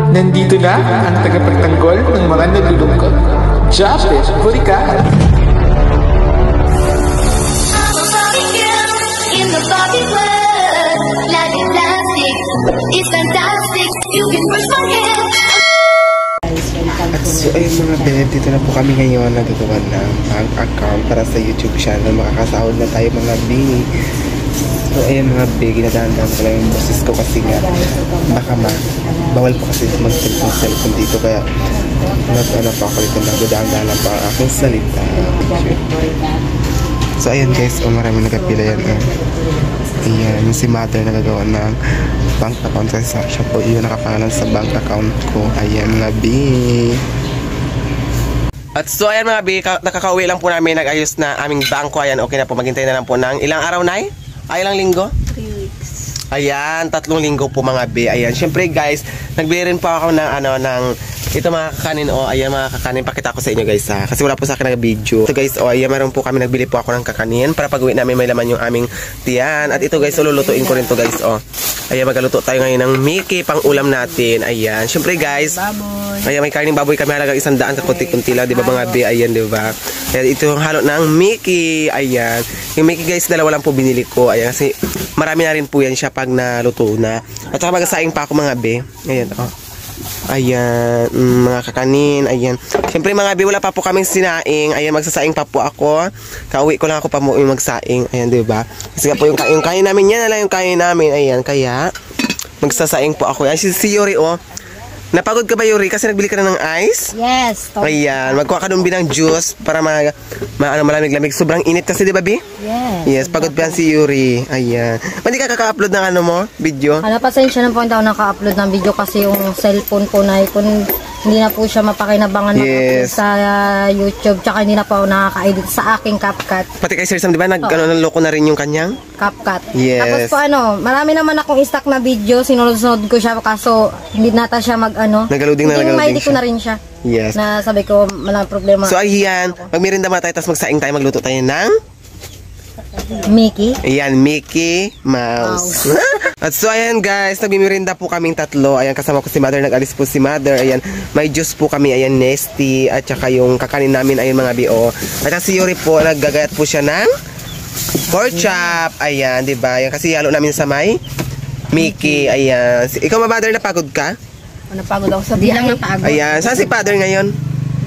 Nandito na ang tagapagtanggol ng mga nalulungkot. Japet Buricahan. In the Barbie world, life is plastic, it's fantastic, you can brush my hair. At so ayun mga bed, dito na po kami ngayon nagagawa ng bank account para sa YouTube channel. Makakasahod na tayo mga bini. So ayun mga big, ginadahan-dahan ko lang yung boses ko kasi nga baka bawal po kasi mag-cellphone dito kaya ano pa ako dito, nagadahan-dahan lang pa ang aking salita. So ayun guys, marami nagapila yan. Ayan, si mother nagagawa ng bank account kasi siya po yung nakapangalan sa bank account ko. Ayan mga big. At so ayan mga big, nakakauwi lang po namin, nag-ayos na aming bangko. Ayan, okay na po, maghintay na lang po ng ilang araw na eh? Ay, ilang linggo? 3 weeks. Ayan, 3 linggo po mga be. Ayan, syempre guys, nagbili rin po ako ng ng ito mga kakanin. Ayan mga kakanin, pakita ko sa inyo guys ha. Kasi wala po sa akin nag-video. Ito guys, ayan, meron po kami, nagbili po ako ng kakanin para pag-uwi namin may laman yung aming tiyan. At ito guys, lulutuin ko rin to guys. Ayan, magluto tayo ngayon ng Mickey pang ulam natin. Ayan, syempre guys, ayan, may karning baboy kami, halagang 100 kakunti-kunti lang, di ba mga be? Ayan, di ba? Ayan, ito yung halo ng Mickey. Ayan, yung Mickey guys, dalawa lang po binili ko. Ayan, kasi marami na rin po yan siya pag naluto na. At saka magasaing pa ako mga be. Ayan, ayan, mga kakanin. Ayan, syempre mga be, wala pa po kaming sinaing. Ayan, magsasaing pa po ako. Kauwi ko lang ako pa mo yung magsaing. Ayan, di ba? Kasi nga po yung kain namin, yan na lang yung kain namin. Ayan, kaya magsasaing po ako. Ayan, si Yuri napagod ka ba Yuri? Kasi nagbili ka na ng ice? Yes. Ayan, magkuha ka ng binang juice para malamig-lamig. Sobrang init kasi, di ba, Bi? Yes. Yes, pagod pa yan si Yuri. Ayan. Hindi ka kaka-upload ng video? Pasensya na po, hindi ako naka-upload ng video kasi yung cellphone po na hindi na po siya mapakinabangan sa YouTube. Tsaka hindi na po ako nakaka-edit sa aking CapCut. Pati kay Sir Sam, di ba? Naloko na rin yung kanyang? CapCut. Yes. Tapos po marami naman akong stock na video. Sinunod-sunod ko siya kaso hindi nata siya nagaloading ko na rin siya. Yes. Na sabi ko, malang problema. So ayan, magmirinda muna tayo, tapos magsaing tayo, magluto tayo ng Mickey. Ayan, Mickey Mouse. At so ayan guys, nagmimirinda po kaming tatlo. Ayan, kasama ko si Mother, nag-alis po si Mother. Ayan, may juice po kami, ayan, Nesty. At saka yung kakanin namin, ayan mga BO. At saka si Yuri po, naggagayat po siya ng pork chop. Ayan, diba? Ayan, kasi halo namin sa may Mickey. Ayan. Ikaw Mother, napagod ka? Napagod ako sa bilang napagod. Ayan, saan si Father ngayon?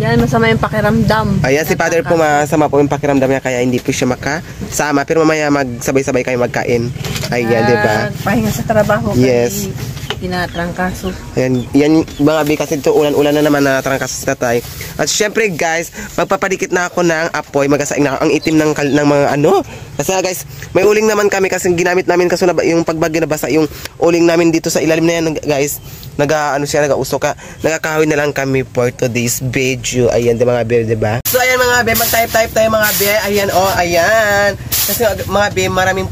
Yan, masama yung pakiramdam. Ayan, si Father po masama po yung pakiramdam niya kaya hindi po siya makasama. Pero mamaya magsabay-sabay kayo magkain. Ayan, diba? Pahinga sa trabaho. Yes. Tinatrangkaso. Ayan, yan mga bi, kasi ito ulan-ulan na naman na trangkaso na tayo. At syempre guys, magpapadikit na ako ng apoy, magasaing na ako ang itim ng mga Kasi guys, may uling naman kami kasi ginamit namin kaso yung pagbagyo nabasa yung uling namin dito sa ilalim na yan guys. Nag-usok ka. Nagkakahoy na lang kami for today's video. Ayan, mga be, diba? So ayan mga be, mag-type tayo mga be. Ayan, ayan. Kasi mga be, maraming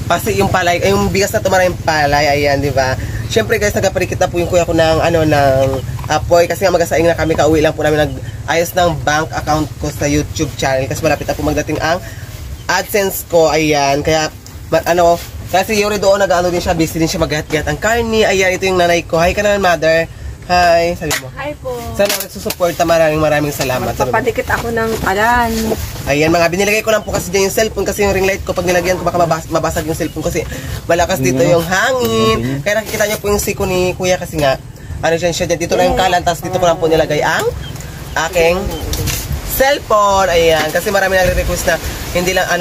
kasi yung palay, yung bigas na ito maraming palay, ayan, di ba? Syempre guys, nagpapadikit na po yung kuya ko ng apoy kasi nga magasaing na kami, kauwi lang po namin nag-ayos ng bank account ko sa YouTube channel kasi malapit na po magdating ang AdSense ko, ayan. Kaya kasi Yuri doon din siya, busy din siya maghat-gat ang karni. Ayan, ito yung nanay ko. Hi ka naman, Mother. Hi, sabi mo. Hi po. Sana nagsusuporta, maraming salamat. Magpapadikit ako ng palan. Ayan mga, binilagay ko lang po kasi dyan yung cellphone kasi yung ring light ko pag nilagyan ko baka mabasag yung cellphone kasi malakas dito yung hangin. Kaya nakikita nyo po yung siko ni kuya kasi nga siya dyan, dito lang yung kalan, tapos dito ko lang po nilagay ang aking cellphone. Ayan, kasi marami nagre-request na hindi lang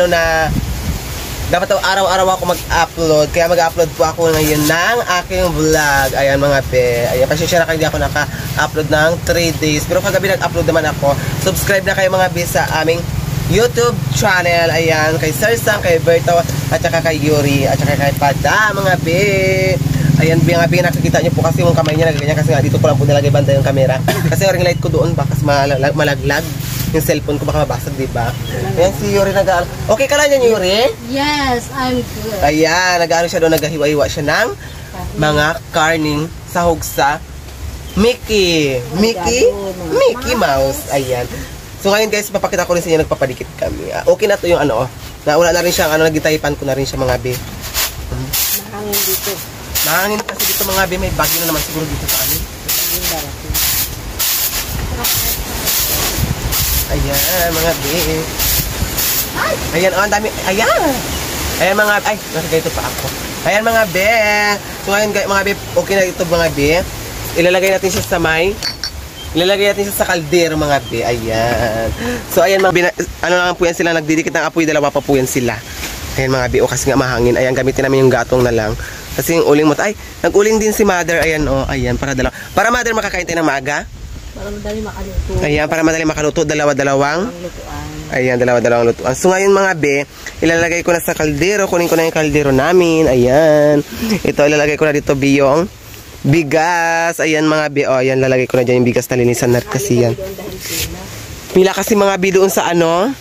dapat araw-araw ako mag-upload. Kaya mag-upload po ako ngayon ng aking vlog. Ayan mga pe. Ayan, pasensya na kayo, hindi ako naka-upload ng 3 days. Pero kagabi nag-upload naman ako. Subscribe na kayo mga be sa aming YouTube channel. Ayan, kay Sir Sam, kay Berto, at saka kay Yuri, at saka kay Pada mga be. Ayan, mga be, nakikita nyo po kasi yung kamay niya nagaganyan kasi nga dito ko lang po nilagay banda yung camera. Kasi yung ring light ko doon baka malaglag yung cellphone ko baka mabasag, diba? Ayan, si Yuri okay ka lang yan, Yuri? Yes, I'm good. Ayan, siya doon, naghahiwa-hiwa siya ng mga karning sahog sa Mickey Mouse. Ayan. So ngayon guys, papakita ko rin sa inyo, nagpapadikit kami. Okay na to yung nauna na rin siya, nagitaypan ko na rin siya mga be. Mahangin dito. Mahangin kasi dito mga be, may bagyo na naman siguro dito sa amin. Ayan, mga be. Ayan, ang dami. Ayan. Ayan mga, ay, nasa ganito pa ako. Ayan mga be. So ngayon mga be, okay na ito mga be. Ilalagay natin siya sa ilalagay natin siya sa kaldero mga be. Ayan. So ayan mga be, ano lang po yan sila, nagdidikit ng apoy, dalawa pa po yan sila. Ayan mga be, kasi nga mahangin. Ayan, gamitin namin yung gatong na lang. Kasi yung uling mo, ay, nag-uling din si mother. Ayan, oh, ayan, para dalawa. Para mother makakain tayo ng maaga. Para madali makaluto. Ayan, para madali makaluto, dalawa-dalawang. Lutuan. Ayan, dalawa-dalawang lutuan. So ngayon mga be, ilalagay ko na sa kaldero. Kunin ko na yung kaldero namin. Ayan. Ito, ilalagay ko na dito yung bigas. Ayan mga be, oh, ayan, lalagay ko na dyan yung bigas na linisan natin kasi yan. Pila kasi mga be doon sa ano.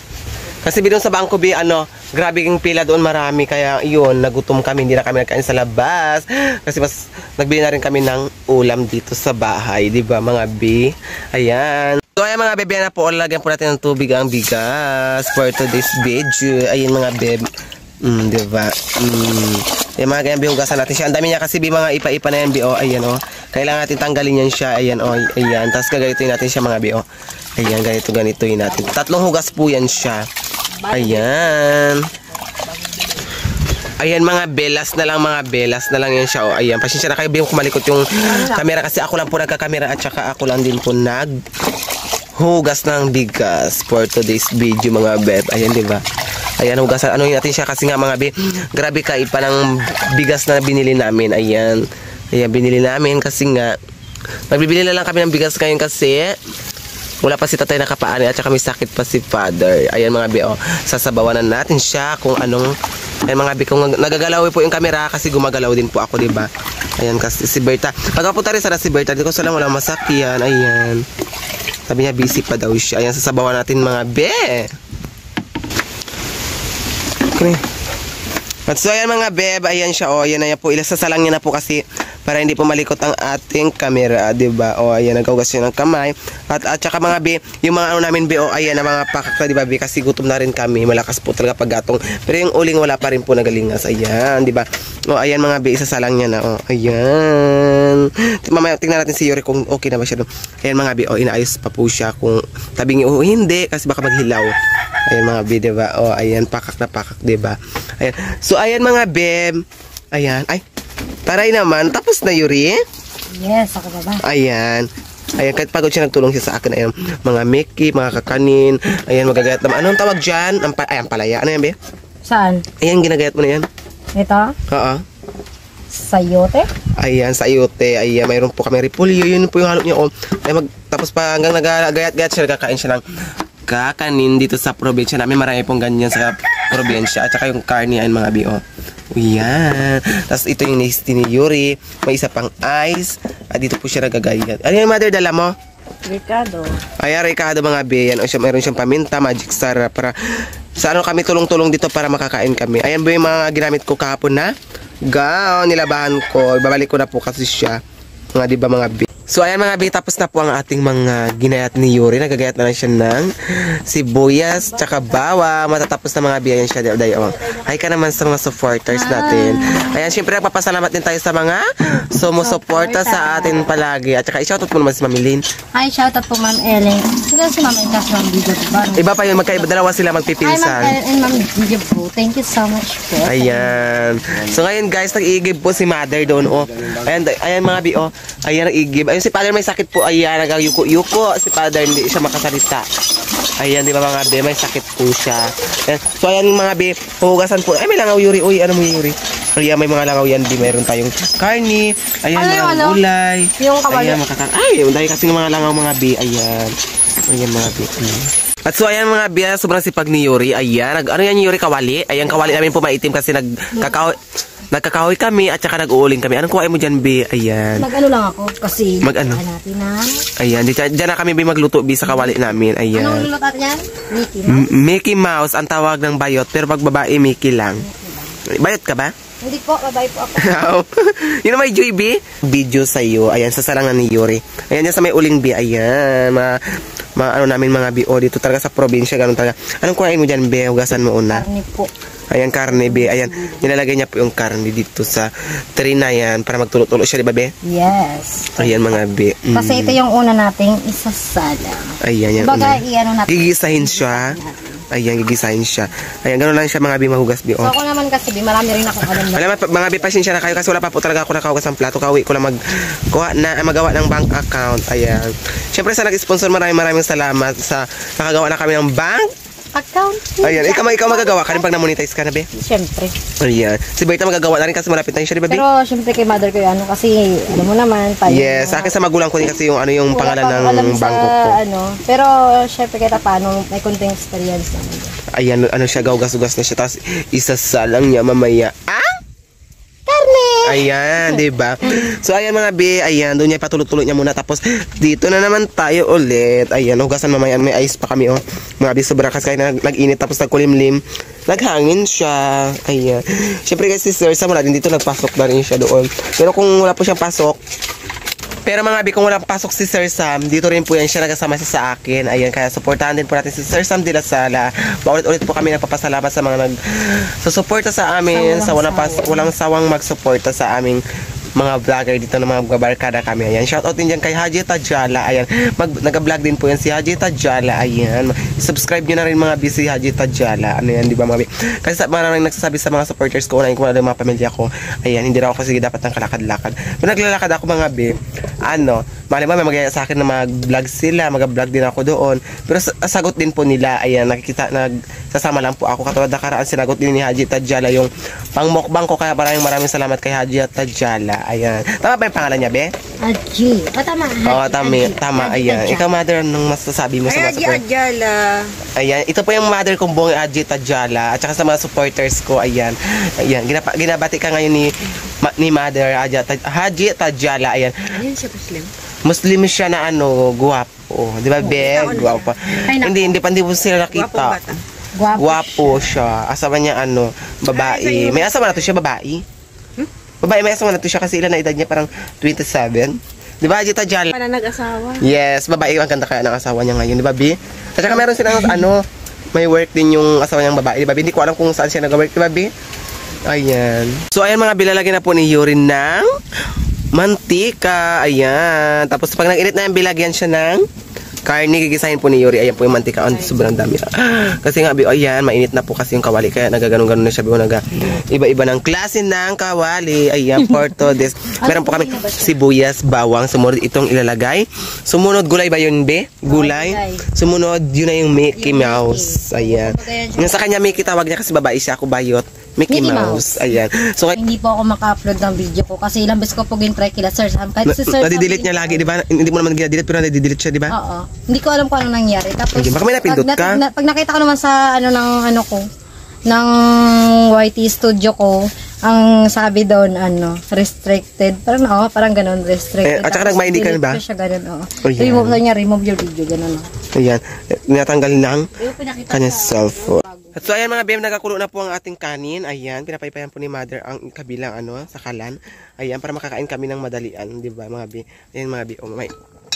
Kasi doon sa bangko be, ano, grabe yung pila doon marami. Kaya yun, nagutom kami, hindi na kami nagkain sa labas. Kasi mas, nagbili na rin kami ng ulam dito sa bahay, di ba mga be? Ayan. So ayan mga bebe na po, lagyan po natin ng tubig ang bigas for today's video. Ayan mga bebe. Diba? Ayan mga ganyan, bihugasan natin siya. Ang dami niya kasi mga ipa-ipa na yan, oh. Ayan, oh. Kailangan natin tanggalin yan siya. Ayan, oh. Ayan. Tapos gaganituin natin siya mga oh. Ayan, ganituin natin. 3 hugas po yan siya. Ayan. Ayan mga belas na lang yan siya. Oh, ayan, pasensya na kayo kung malikot yung camera kasi ako lang po nagka-camera at saka ako lang din po hugas ng bigas for today's video mga beb. Ayan, di ba? Ayan, hugasan. Ano natin siya kasi nga mga beb, grabe ka ipa ng bigas na binili namin. Ayan. Ayan, binili namin kasi nga nagbibili na lang kami ng bigas ngayon kasi wala pa si tatay nakapaani at saka may sakit pa si father. Ayan mga be, oh, sasabawanan natin siya kung anong, ayan mga be, kung nagagalaw po yung camera kasi gumagalaw din po ako, diba? Ayan kasi si Berta, pagkapunta rin sana si Berta, di ko sila wala masakyan. Ayan, sabi niya busy pa daw siya. Ayan, sasabawan natin mga be. Okay. At so ayan mga beb, ayan siya, oh, ayan na yan po, ilasasalang niya na po kasi para hindi po malikot ang ating camera, diba? O, ayan, naghugas siya ng kamay. At saka mga be, yung mga ano namin be, o, ayan, na mga pakak, diba be? Kasi gutom na rin kami, malakas po talaga paggatong. Pero yung uling wala pa rin po nagalingas, ayan, diba? O, ayan mga be, isasalang niya na, o, ayan. Mamaya, tingnan natin si Yuri kung okay na ba siya doon. Ayan mga be, o, inaayos pa po siya kung tabingi, o, hindi, kasi baka maghilaw. Ayan mga be, diba? O, ayan, pakak na pakak, diba? Ayan. So, ayan mga be, ayan, ay, taray naman. Tapos na, Yuri? Yes, ako ba? Ayan. Ayan, kahit pagod siya, nagtulong siya sa akin. Ayan, mga Mickey, mga kakanin. Ayan, magagayat naman. Anong tawag dyan? Ayan, palaya. Ano yan, be? Saan? Ayan, ginagayat mo na yan. Ito? Oo. Sayote? Ayan, sayote. Ayan, mayroon po kami repolyo. Yun po yung halo niya. Oh. Ayan, tapos pa hanggang nagagayat-gayat siya, nagkakain siya ng kakanin dito sa probinsya namin. Marami pong ganyan sa probinsya. At saka yung karne, ayan mga bi, oh. Yan. Tapos ito yung nasty ni Yuri. May isa pang ice. At dito po siya nagagayat. Ano yung mother dala mo? Ricardo. Ayan, Ricardo mga be. Yan. O siya, mayroon siyang paminta, magic star. Para sa ano kami tulong-tulong dito para makakain kami. Ayan ba yung mga ginamit ko kahapon na gown, nilabahan ko. Ibabalik ko na po kasi siya. Mga diba mga be. So ayan mga be, tapos na po ang ating mga ginayat ni Yuri. Nagagayat na lang siya ng sibuyas, tsaka bawa. Matatapos na mga be, ayan siya. Hi ka naman sa mga supporters natin. Ayan, syempre nagpapasalamat din tayo sa mga sumusuporta sa atin palagi. At saka i-shoutout mo naman si Ma'am Lynn. Hi, shoutout po Ma'am Ellen. Sila si Ma'am Ellen kasi Ma'am Video po ba? Iba pa yun, magkaiba, dalawa sila Hi Ma'am magpipinsan. Ellen and Ma'am Video po. Thank you so much po. Ayan. So ngayon guys, nag-i-give po si mother doon, oh. Ayan mga bi, oh. Ayan, nag-i-give. Ayun, si father may sakit po. Ayan, nag-yuko-yuko. Si father hindi siya makasalita. Ayan, di ba mga bi, may sakit po siya. Ayan. So ayan mga bi, hugasan po. Ay, may langaw, Yuri. Uy, ano mo, Yuri? Ayan, may mga langaw yan. Di, mayroon tayong karni. Ayan, mga gulay. Yung kawali. Ayan, ay, dahil kasi ng mga langaw mga bi. Ayan. Ayan mga bi. At so ayan mga biya, sobrang sipag ni Yuri. Ayan, ano yan Yuri, kawali? Ayan, kawali namin po maitim kasi nagkakahoy kami at saka nag-uuling kami. Anong kuhain mo dyan, bi? Ayan. Mag-ano lang ako kasi Mag-ano? natin na. Ayan, dyan na kami bi magluto, bi, sa kawali namin. Ayan. Anong luluto natin yan? Mickey Mouse? Mickey Mouse ang tawag ng bayot, pero pag babae, Mickey lang. Bayot ka ba? Hindi po, babae po ako. Yun na may Joy, bi? Video sa'yo. Ayan, sasalangan ni Yuri. Ayan, yan sa may uling, bi. Ayan, mga ano namin mga bi. O, dito talaga sa probinsya, ganun talaga. Anong kuhain mo dyan, bi? Hugasan mo una. Karni po. Ayan, karne, be. Ayan, nilalagay niya po yung karne dito sa tray na yan para magtulo-tulo siya, di ba, be? Yes. Ayan, mga be. Kasi ito yung una nating isasala. Ayan, yan. Baga, i-ano natin. Gigisahin siya. Ayan, gigisahin siya. Ayan, gano'n lang siya, mga be, mahugas, be. So, Oh. ako naman kasi, marami rin akong alam na. Alam mo, mga be, pasensya na kayo kasi wala pa po talaga ako nakahugas ng plato. Kauwi ko lang magawa ng bank account. Ayan. Siyempre, sa nag-sponsor, maraming salamat sa nakagawa na kami ng bank Account. ayan, ikaw magagawa ka rin pag na-monetize ka na, be? Siyempre. Ayan. Si Berta magagawa na rin kasi malapit na yun siya, di ba, be? Pero, siyempre kay mother ko yung ano, kasi, alam mo naman, tayo. Yes, sa akin sa magulang ko din kasi yung yung Wala pangalan pang ng alam sa, bangko ko. ano, pero, siyempre, kahit paano, may konting experience naman. Ayan, ano siya, gaugas-ugas na siya. Tapos, isasalang niya mamaya. Karne! Ayan, di ba? So, ayan mga be, ayan, doon niya ipatulot-tulot niya muna. Tapos, dito na naman tayo ulit. Ayan, hugasan mamaya. May ice pa kami, oh. Mga be, sobra kasi kaya nag-init. Tapos, nagkulimlim. Naghangin siya. Ayan. Siyempre, kasi si Sir Sam, wala din dito. Nagpasok na rin siya doon. Pero kung wala po siyang pasok, pero mga bi, kung walang pasok si Sir Sam, dito rin po yan siya nagkasama siya sa akin. Ayan, kaya supportahan din po natin si Sir Sam de la Sala. Paulit-ulit po kami nagpapasalamat sa mga nagsusuporta sa amin, sa walang sawang magsuporta sa aming mga vlogger dito na mga barkada kami. Ayan, shoutout din dyan kay Haji Tajala. Ayan, nag-vlog din po yan si Haji Tajala. Ayan, subscribe nyo na rin mga busy Haji Tajala. Ano yan, di ba mga bi? Kasi maraming nagsasabi sa mga supporters ko, unahin ko na mga pamilya ko. Ayan, hindi raw ako kasi dapat ng kalakad-lakad. Kung naglalakad ako mga bi, ano, mali ba may magaya sa akin na mag-vlog sila, mag-vlog din ako doon. Pero sagot din po nila. Ayan, nagsasama lang po ako. Katulad nakaraan, sinagot din ni Haji Tajala yung pang-mukbang ko. Kaya maraming salamat kay Haji Tajala. Ayan. Tama ba yung pangalan niya, be? Aji. Tama. Oo, tama. Ayan. Ikaw, mother, anong masasabi mo sa mga support? Ajala. Ayan. Ito po yung mother kong buong Haji Tajala. At saka sa mga supporters ko, ayan. Ayan. Ginabati ka ngayon ni mother Haji Tajala. Ayan. Ayun siya, Muslim. Muslim siya na guwapo. Di ba, be? Guwapo. Hindi po sila nakita. Gwapong bata. Guwapo siya. Asawa niya, babae. May asawa na to siya, babae. Babae, may asawa na to siya kasi ilan na edad niya, parang 27. Di ba, Haji Tajala? Para nag-asawa. Yes, babae. Ang ganda kaya ng asawa niya ngayon, di ba, Bi? At saka meron silang, may work din yung asawa niyang babae, di ba, Bi? Hindi ko alam kung saan siya nag-work, di ba, Bi? Ayan. So, ayan mga bilalagyan na po ni Yuri ng mantika. Ayan. Tapos, pag nag-init na yan, bilagyan siya ng karne, gigisahin po ni Yuri. Ayan po yung mantika. Sobrang dami. Kasi nga, ayan, mainit na po kasi yung kawali. Kaya nagaganon-ganon na siya. Iba-iba ng klase ng kawali. Ayan, for to this. Meron po kami sibuyas, bawang. Sumunod itong ilalagay. Sumunod, gulay ba yun, be? Gulay. Sumunod, yun na yung Mickey Mouse. Ayan. Yung sa kanya, Mickey, tawag niya kasi babae siya. Ako bayot. Mickey Mouse. Ayan. So, hindi po ako maka-upload ng video ko kasi ilang beses ko po gin-try kila Sir Sam. Kahit si Sir Sam, nadidelete niya lagi, di ba? Hindi mo naman gina-delete pero nadidelete siya, di ba? Oo. Hindi ko alam kung ano nangyari. Tapos, Baka may napindot ka? Pag nakita ko naman sa ng YT studio ko, ang sabi doon, restricted. Parang ganun, restricted. At saka nag-mindy ka na ba? Siya ganun, remove your video, ganun. Ayan. Natanggal ng kanyang cellphone. At so, ayan mga bem, nagkakulo na po ang ating kanin. Ayan, pinapaypayan po ni mother ang kabilang sakalan. Ayan, para makakain kami ng madalian, di ba mga bem? Ayan mga bem,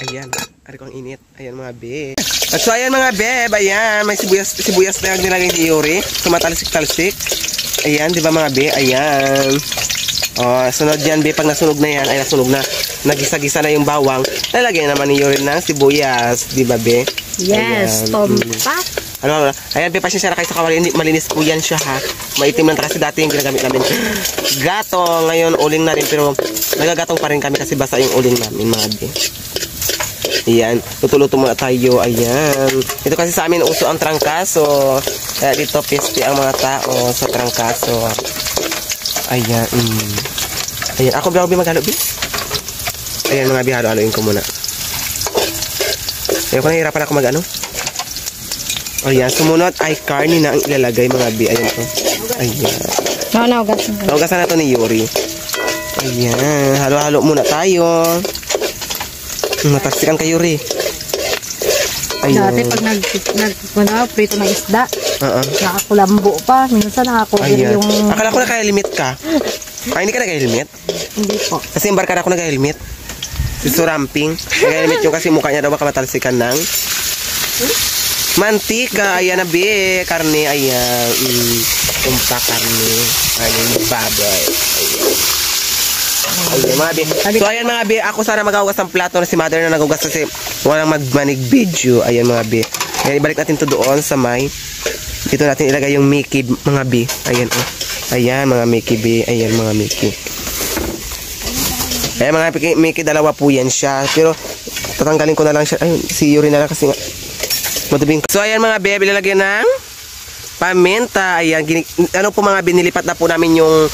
ayan, ari ko ang init. Ayan mga bem. At so, ayan mga bem, ayan, may sibuyas na yung nilagay ni Yuri. Tumatalsik-talsik. Ayan, di ba mga bem? Ayan. Sunod yan, be. Pag nasunog na yan, ay nasunog na. Nagisa-gisa na yung bawang. Lalagyan naman ni Yuri ng sibuyas, di ba, be? Yes, tompat. Ayan, be, pasensya na kayo sa kawali. Malinis po yan siya, ha. Maitim lang kasi dati yung ginagamit namin. Gato, ngayon uling na rin, pero nagagatong pa rin kami kasi basa yung uling namin, mga be. Ayan, luto-luto muna tayo. Ayan. Ito kasi sa amin uso ang trangkaso. Kaya dito piste ang mga tao sa trangkaso. Ayan. Ayan, ako ba maghalo, be? Ayan mga be, halo-haloin ko muna. Ayan ko nahihirapan ako mag-ano. Ayan, sumunod ay karne na ang ilalagay mga be. Ayan po. Ayan. Naugasan na ito ni Yuri. Ayan, halo-halo muna tayo. Matasikan kay Yuri. Ayan. Dati pag prito ng isda, nakakulambo pa. Minsan Ayan. yung... Akala ko naka-helmet ka. Ay, hindi ka naka-helmet? Hindi po. Kasi yung barkada ako naka-helmet. Si Suramping. Naka-helmet yung kasi mukha niya daw baka matalsikan ng mantika. Ayan na be. Karne. Ayan. tumpak karne. Ayan, baboy. Ayan, mga be. So, ayan mga be, ako sana maghugas ng plato na si mother na naghugas kasi walang magmanig video. Ayan mga be. Ayan, ibalik natin to doon sa may. Dito natin ilagay yung Mickey, mga be. Ayan, oh. Ayan, mga Mickey be. Ayan, mga Mickey. Ayan, mga Mickey, dalawa po yan siya. Pero, tatanggalin ko na lang siya. Ayun, si Yuri na lang kasi nga. Matubing. So, ayan mga be, bilalagyan ng paminta. Ayan, ano po mga binilipat na po namin yung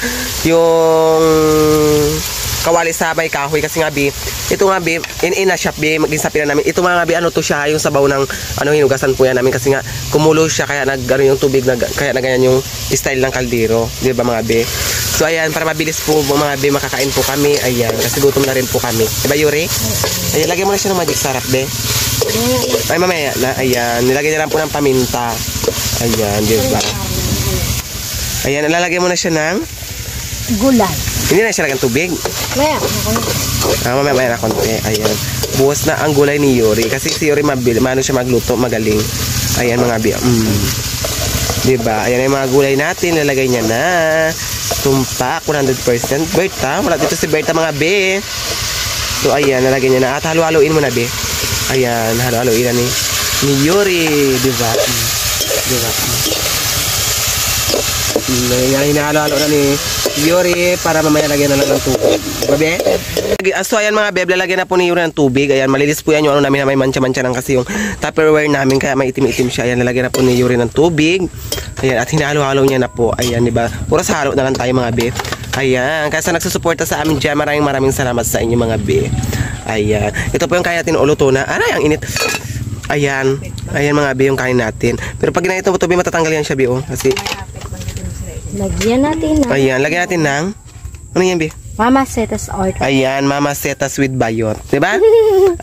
kawali sa may kahoy kasi nga bi, ito nga bi, na shop bi, mag-insapi na namin. Ito mga bi, ano to siya, yung sabaw ng hinugasan po yan namin kasi nga kumulo siya kaya nagano yung tubig kaya na ganyan yung style ng kaldero, di ba mga bi? So ayan, para mabilis po mga bi, makakain po kami. Ayan, kasi gutom na rin po kami. Di ba Yuri? Ayan, lagyan mo na siya ng magic sarap be. Ay mamaya na, ayan, nilagay na lang po ng paminta. Ayan, di ba? Ayan, lalagyan mo na siya ng Gulay. hindi na siya lagyan tubig. Mamaya na konti. Ayan. Buwas na ang gulay ni Yuri. Kasi si Yuri mano siya magluto, magaling. Ayan mga bi. Diba? Ayan yung mga gulay natin. Lalagay niya na. Tumpak, 100%. Berta. Wala dito si Berta mga bi. So ayan, nalagay niya na. At halo-haloin mo na bi. Ayan, halo-haloin na ni Yuri. Diba? Diba? Ayan, hinahalo-halo na ni Yuri para mamaya lagyan na lang ng tubig. Babe? So ayan mga beb, lalagyan na po ni Yuri ng tubig. Ayan, malinis po yan yung ano namin na may mancha-mancha lang kasi yung Tupperware namin kaya may itim-itim siya. Ayan, lalagyan na po ni Yuri ng tubig. Ayan, at hinahalo-halo niya na po. Ayan, diba? Puro sa halo na lang tayo mga beb. Ayan, kaya sa nagsusuporta sa amin dyan, maraming salamat sa inyo mga beb. Ayan, ito po yung kaya natin uluto na. Aray, ang init. Ayan, ayan mga beb yung kain natin. Pero pag ginahit mo ito, matatanggal yan siya beb. Kasi Lagyan natin ng ayan, lagyan natin ng ano yan, Bi? Mama Setas Order. Ayan, Mama Setas with bayot. Diba?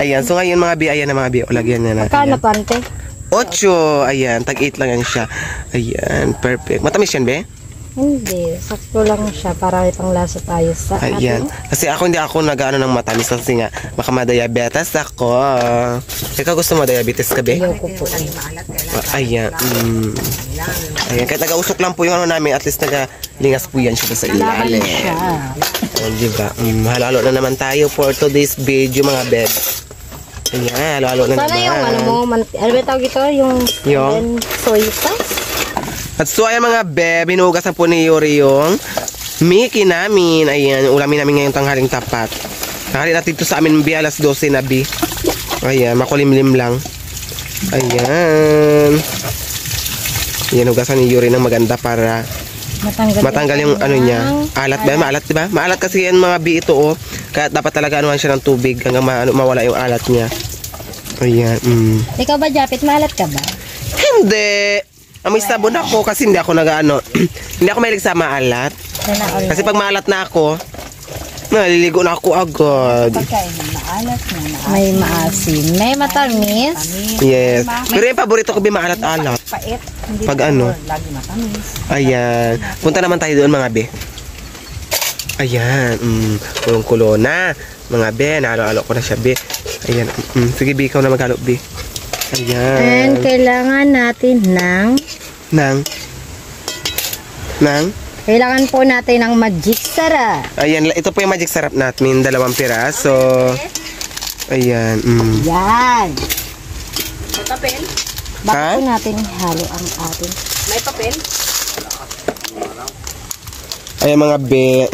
Ayan, so ngayon mga Bi, ayan na mga Bi. O, lagyan na natin. Kano pante? 8. Ayan, tag-8 lang yan siya. Ayan, perfect. Matamis yan, Be? Hindi, sakto lang siya para ipanglasa tayo sa Ayan. Kasi hindi ako nag-ano ng matamis kasi nga baka ma-diabetes ako. Ikaw gusto mo diabetes ka, Be? Ayoko po. Ayan. Ayan, kahit nag-usok lang po yung ano namin, at least nag-lingas po yan siya sa ilalim. Ayan, diba? Halo-halo na naman tayo for today's video, mga beb. Ayan, halo-halo na Sana naman. yung ano mo, ano ba tawag ito? Yung soy sauce? At so, ayan mga beb, hinugasan po ni Yuri yung Mickey namin. Ayan, ulamin namin ngayong tanghaling tapat. Tanghali natin ito sa amin, Bi, alas 12 na, Bi. Ayan, makulimlim lang. Ayan. Ayan, hugasan ni Yuri ng maganda para matanggal yung ano niya. Alat ba? Maalat, diba? Maalat kasi yan mga Bi ito, oh. Kaya dapat talaga anuhan siya ng tubig hanggang mawala yung alat niya. Ayan. Ikaw ba, Japit? Maalat ka ba? Hindi. Amoy sabon ako kasi hindi ako hindi ako mahilig sa maalat. Kasi pag maalat na ako, naliligo na ako agad. May maasim. May matamis. Yes. Pero yung paborito ko maalat-alat. Pag ano. Ayan. Punta naman tayo doon mga be. Ayan. Kulong-kulo na. Mga be, nahalo-halo ko na siya be. Ayan. Sige be, ikaw na maghalo be. Ayan. And kailangan natin kailangan po natin ng magic sarap. Ayan, ito po yung magic sarap natin, 2 piraso. Ayan. Yan. May papel? Bakit po natin halo ang ating? May papel? Ayan mga be.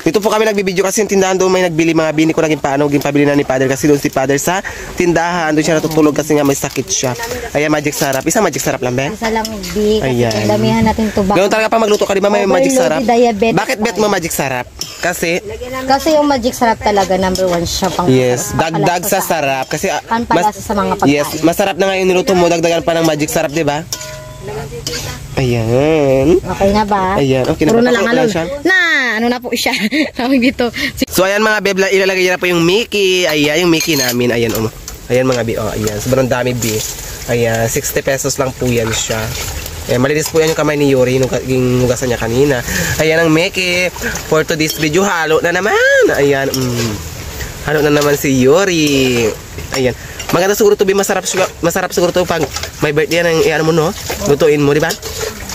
Dito po kami nagbibideo kasi yung tindahan doon may nagbili mga bini ko naging pabili na ni Father kasi doon si Father sa tindahan. Doon siya natutulog kasi nga may sakit siya. Ayan, magic sarap. Isang magic sarap lang, Ben? Isa lang, B. Kasi Ayan. damihan natin ito. Ganoon talaga pa magluto ka, di ba may magic sarap? Diabetes. Bakit bet mo magic sarap? Kasi Kasi yung magic sarap talaga, number 1 siya pang yes, dagdag sa sarap. Kasi pampalasa sa mga pagkain. yes, masarap na nga yung niluto mo, dagdagan pa ng magic sarap, di ba? Ayan. Okay na ba? Ayan, okay na Puro ba? na lang Okay na alon. siya? Ano na po siya. Tawag dito. So ayan mga bebla, ilalagay na po yung Mickey. Ayan, yung Mickey namin. Ayan, ayan mga bi. Ayan, sobrang dami bi. Ayan, 60 pesos lang po yan siya. Ayan, malinis po yan yung kamay ni Yuri, yung hugasan niya kanina. Ayan ang Mickey. For today's video, halo na naman. Ayan, halo na naman si Yuri. Ayan. Maganda siguro to, bi, masarap siguro to pag may birthday yan, ano mo, no? Lutuin mo, di ba?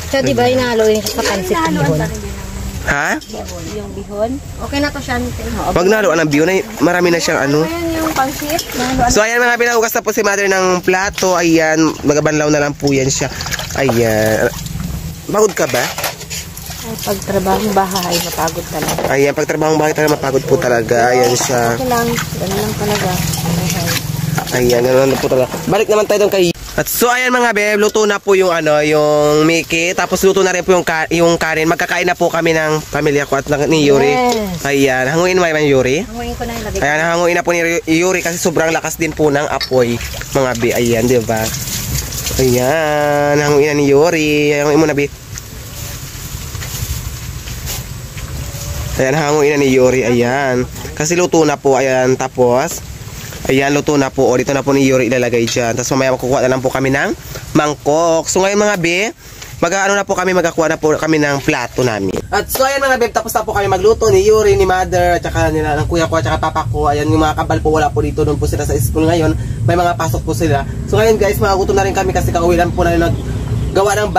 So, di ba inahaluin siya sa pansit bihon? Ha? Yung bihon. Okay na to siya. Pag naluan ng bihon, ay marami na siyang ano. Ayan yung pansit. So ayan mga pinahugas na po si mother ng plato. Ayan, magabanlaw na lang po yan siya. Ayan. Pagod ka ba? Pagtrabahong bahay, mapagod talaga. Ayan, pagtrabahong bahay talaga mapagod po talaga. Ayan siya. Okay lang. Ganun lang talaga. Ayan, gano'n na po talaga. Balik naman tayo doon kay... At so ayan mga beb, luto na po yung ano, yung Mickey. Tapos luto na rin po yung kanin. Magkakain na po kami ng pamilya ko at ni Yuri. Yes. Ayan, hanguin mo naman Yuri. Hanguin ko na yung lagay. Ayan, hanguin na po ni Yuri kasi sobrang lakas din po ng apoy. Mga be, ayan, di ba? Ayan, hanguin na ni Yuri. Hanguin mo na be. Ayan, hanguin na ni Yuri, ayan. Kasi luto na po, ayan, tapos... Ayan, luto na po. O, dito na po ni Yuri ilalagay dyan. Tapos mamaya makukuha na lang po kami ng mangkok. So ngayon mga be, magkakuha na po kami ng plato namin. At so ayan mga be, tapos na po kami magluto ni Yuri, ni mother, at saka nila, ng kuya ko, at saka papa ko. Ayan, yung mga kabal po wala po dito. Doon po sila sa school ngayon. May mga pasok po sila. So ngayon guys, magutom na rin kami kasi kakauwi lang po na gawa ng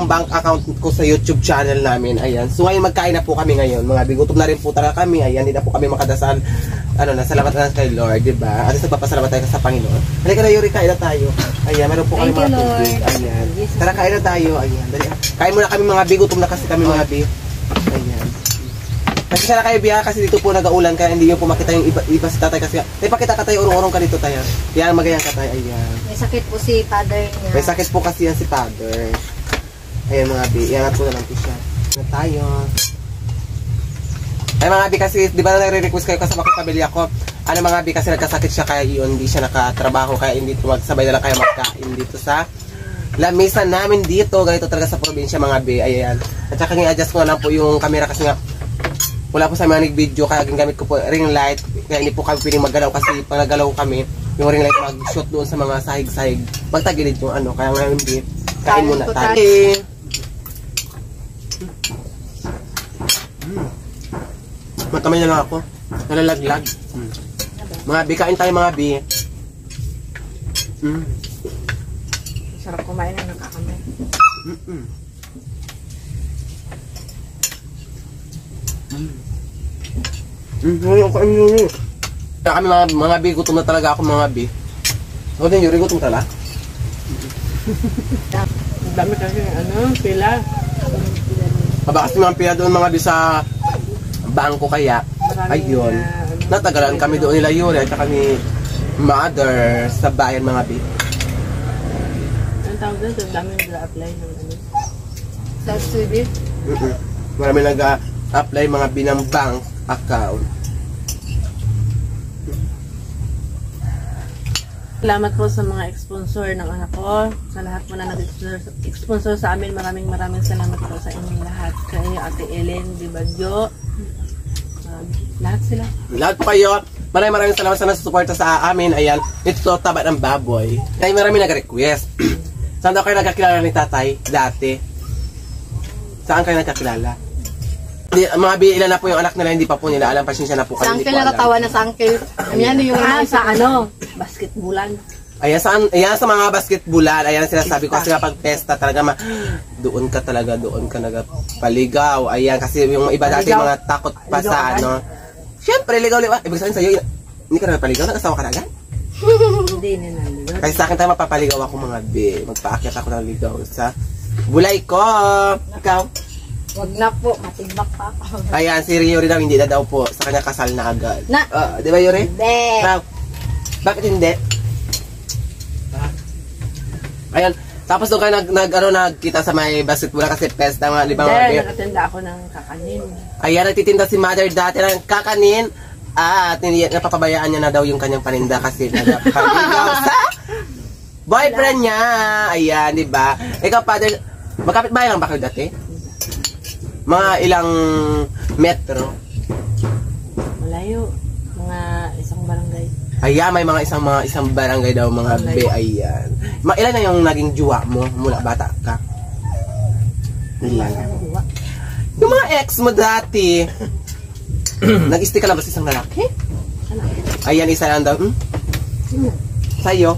bank account ko sa YouTube channel namin. Ayan. So ngayon magkain na po kami ngayon. Mga bigutom na rin po talaga kami. Ayan, hindi na po kami makadasal. Salamat na kay Lord, di ba? At nagpapasalamat tayo sa Panginoon. Halika na Yuri, kain na tayo. Ayan, meron po kami mga tubig. Ayan. Tara, kain na tayo. Ayan, dali. Kain muna kami mga bigutom na kasi kami mga bi. Ayan. Kasi sana kayo biya kasi dito po nag-aulan kaya hindi nyo po makita yung iba si tatay kasi pakita ka tayo, urong-urong ka dito tayo. Yan, magayan ka tayo. Ayan. May sakit po si father niya. May sakit po kasi yan si father. Ayan mga bi, iangat po na lang po siya. Na tayo. Ay mga bi kasi, di ba nare-request kayo kasi makipamilya ko? Ano mga bi kasi nagkasakit siya kaya yun, hindi siya nakatrabaho kaya hindi magsabay na lang kayo magkain dito sa lamisan namin dito. Ganito talaga sa probinsya mga bi, ayan. At saka i-adjust ko na lang po yung camera kasi nga wala po sa mga nag-video kaya gamit ko po ring light kaya hindi po kami piling maggalaw kasi pag nagalaw kami yung ring light mag-shoot doon sa mga sahig-sahig magtagilid yung ano kaya ngayon bi kain muna tayo. Matamay na lang ako. Nalalaglag. Mga bi, kain tayo mga bi. Sarap kumain na nakakamay. Ngayon ko ang yun. Kaya kami mga bi, gutom na talaga ako mga bi. Ako din Yuri, gutom talaga. Dami kasi pila. Aba kasi mga pila doon mga bi sa bangko kaya. Ayun. Natagalan kami doon nila Yuri at saka ni mother sa bayan mga bi. Ang tawag doon, dami nag-apply ng sa student. Marami nag-apply mga bi ng bank account. Salamat po sa mga sponsor ng anak ko. Sa lahat po na nag-sponsor sa amin, maraming salamat po sa inyong lahat. Kayo, Ate Ellen, Dibadyo, lahat sila. Lahat po kayo. Maraming salamat sa nasusuporta sa amin. Ayan, ito taba ng baboy. Kaya marami nag-request. Saan daw kayo nagkakilala ni tatay dati? Saan kayo nagkakilala? Mga ilan na po yung anak nila, hindi pa po nila alam. Pasensya na po kayo. Sa uncle na natawa na sa uncle. Ayan yung sa basketbulan. Ayan sa mga basketbulan. Ayan sinasabi ko kasi kapag pesta talaga doon ka nagpaligaw. Ayan kasi yung iba dati mga takot pa sa ano. Siyempre ligaw. Ibig sabihin sa'yo, hindi ka nagpaligaw, nag-asawa ka na agad? Hindi naligaw. Kasi sa akin tayo mapapaligaw ako mga be. Magpaakyat ako ng ligaw sa bulay ko. Ikaw? Wag na po, matigbak pa ako. Ayan, si Yuri daw hindi na daw po. Sa kanya kasal na agad. Na? Di ba Yuri? Hindi. Bakit hindi? Ayan, tapos doon kayo nagkita sa may basketball kasi pesta mga libang Hindi, nakatinda ako ng kakanin. Ayan, nagtitinda si mother dati ng kakanin. At napapabayaan niya na daw yung kanyang paninda kasi nagpapaligaw sa boyfriend niya. Ayan, di ba? Ikaw, father, magkapit bahay lang ba kayo dati? Mga ilang metro? Malayo. Mga isang barangay. Ayan, may mga isang barangay daw mga be. Ayan. Ilan na yung naging juwa mo mula bata ka? Ilan? Yung mga ex mo dati. Nag-stick ka na ba sa isang lalaki? Ayan, isa lang daw. Sa'yo?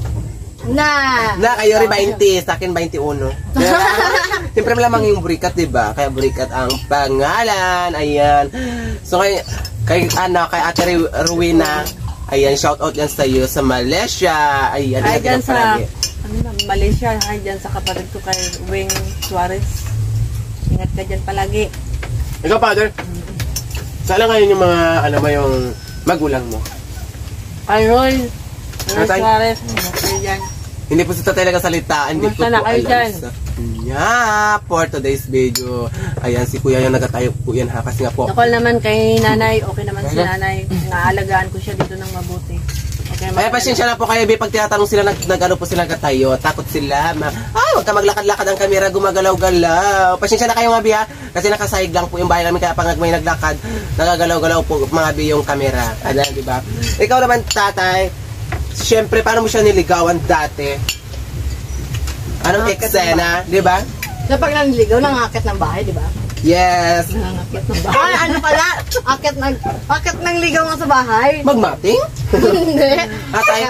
Na Kayo rin 20, sa akin 21. Siyempre malamang yung Burikat, diba? Kaya Burikat ang pangalan. Ayan. So, kay Ate Rowena, ayan, shout out yan sa iyo sa Malaysia. Ayan, Ay, dyan sa, palagi. Malaysia. Ay, dyan sa kapatid ko kay Wing Suarez. Ingat ka dyan palagi. Ikaw, Father? Saan ngayon yung mga, ano ba yung magulang mo? Ay, Roy. Roy Tatay? Suarez. Ingat kayo dyan. Hindi po sa tatay nagkasalita. Hindi ko Kumusta na po kayo alam dyan? sa kanya for today's video. Ayan, si Kuya yung nagatayo po yan ha. Kasi nga po, Nakol naman kay nanay. Okay naman si nanay. Naalagaan ko siya dito ng mabuti. Okay, ay, pasensya na po kayo, Bi. Pag tinatanong sila, nag-ano po sila nagkatayo. Takot sila. Huwag ka maglakad-lakad ang kamera, gumagalaw-galaw. Pasensya na kayo mga Bi ha. Kasi nakasahig lang po yung bahay namin. Kaya pag may naglakad, nagagalaw-galaw po mga Bi yung kamera. Ayan, di ba? Ikaw naman, tatay. Siyempre, paano mo siya niligawan dati? Anong eksena, di ba? Na pag nanligaw, nangakit ng bahay, di ba? Yes. Nangangakit ng bahay. Ay, ano pala? Akit ng ligaw nga sa bahay. Magmating? Hindi. Atay,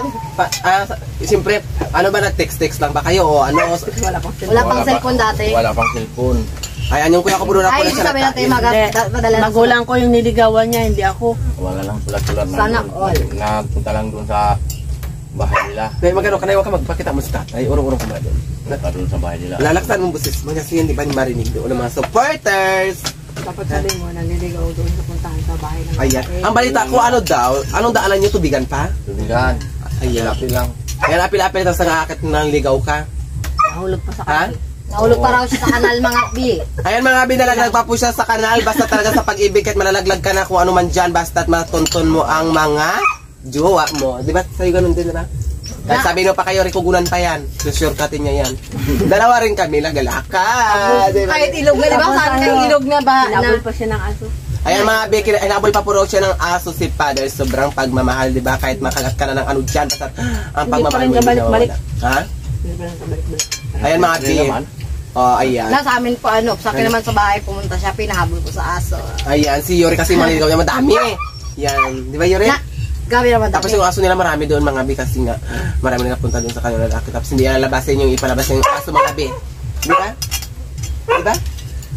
siyempre, ano ba, nag-text-text lang ba kayo? O ano? Wala pang Wala pang cellphone dati. Wala pang cellphone. Ayan, yung kuya ko bro na po Ay, na sabi natin, Hindi. padala na Magulang ko yung niligawan niya, hindi ako. Wala lang sulat-sulat na Sana doon. all. Napunta lang doon sa bahay nila. Kaya magano ka na, huwag ka magpakita mo sa tatay. Urong-urong ka ba doon? Punta doon sa bahay nila. Lalaksan mong busis mo kasi hindi ba marinig doon ng mga supporters? Dapat sabihin mo, naliligaw doon sa puntahan sa bahay ng Ayan. babae. Ang balita ko, ano daw? Anong daanan nyo? Tubigan pa? Tubigan. Ayan. Lapit lang. Ayan, apil-apil sa ngakit ng ligaw ka. Nahulog pa sa Ha? kanal. Nahulog pa raw siya sa kanal mga bi. Ayan mga binalaglag pa po siya sa kanal. Basta talaga sa pag-ibig kahit malalaglag ka na kung ano man dyan. Basta't matuntun mo ang mga jowa mo. Di ba? Sa'yo ganun din, diba? Kahit sabi nyo pa kayo, rikugunan pa yan. Susurkatin niya yan. Dalawa rin kami, nagalaka. Diba? Kahit ilog na, di ba? Saan kang ilog na ba? Hinabol pa siya ng aso. Ayan mga Becky, inabol pa po raw siya ng aso si Father. Sobrang pagmamahal, di ba? Kahit makagat ka na ng ano dyan. Basta ang Hindi pa pagmamahal rin mo hindi kabalik-balik. nawawala. Ha? Hindi pa lang kabalik-balik. Ayan mga Hindi Becky. naman. Oh, ayan. Sa amin po ano, sa akin naman sa bahay pumunta siya, pinahabol ko sa aso. Ayan, si Yuri kasi maliligaw niya madami. Yan, di ba Yuri? Na, gabi naman Tapos yung aso nila marami doon mga bi kasi nga marami na napunta doon sa kanilang lalaki. Tapos hindi lalabasin yung ipalabas yung aso mga bi. Di ba? Di ba?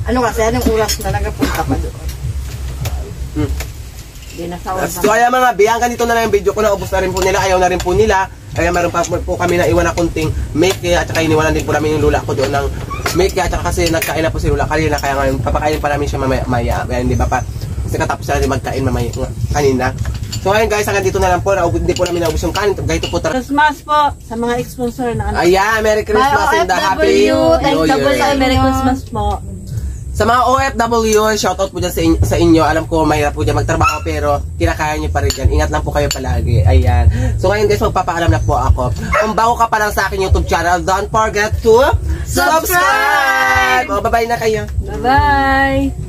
Ano kasi, anong oras na nagapunta pa doon? Hindi na sa oras. So ayan mga bi, hanggang dito na lang yung video ko. Naubos na rin po nila, ayaw na rin po nila. Kaya meron pa po kami na iwan na kunting make at saka iniwanan din po namin yung lula ko doon ng make at saka kasi nagkain na po si lula kanina. Kaya ngayon papakainin pa namin siya mamaya. Ayan, di ba pa? Kasi katapos na natin magkain mamaya kanina. So ngayon guys, hanggang dito na lang po. Hindi po namin naubos yung kanin. Gayto po Christmas po sa mga sponsor na ano. Ayan, Merry Christmas and the Happy Thank New you po Year. sa Merry Christmas po. Sa mga OFW, shoutout po dyan sa inyo. Alam ko mahirap po dyan magtrabaho pero kinakaya nyo pa rin dyan. Ingat lang po kayo palagi. Ayan. So ngayon guys, magpapaalam na po ako. Kung bago ka pa lang sa akin YouTube channel, don't forget to subscribe! O, bye-bye na kayo. Bye-bye!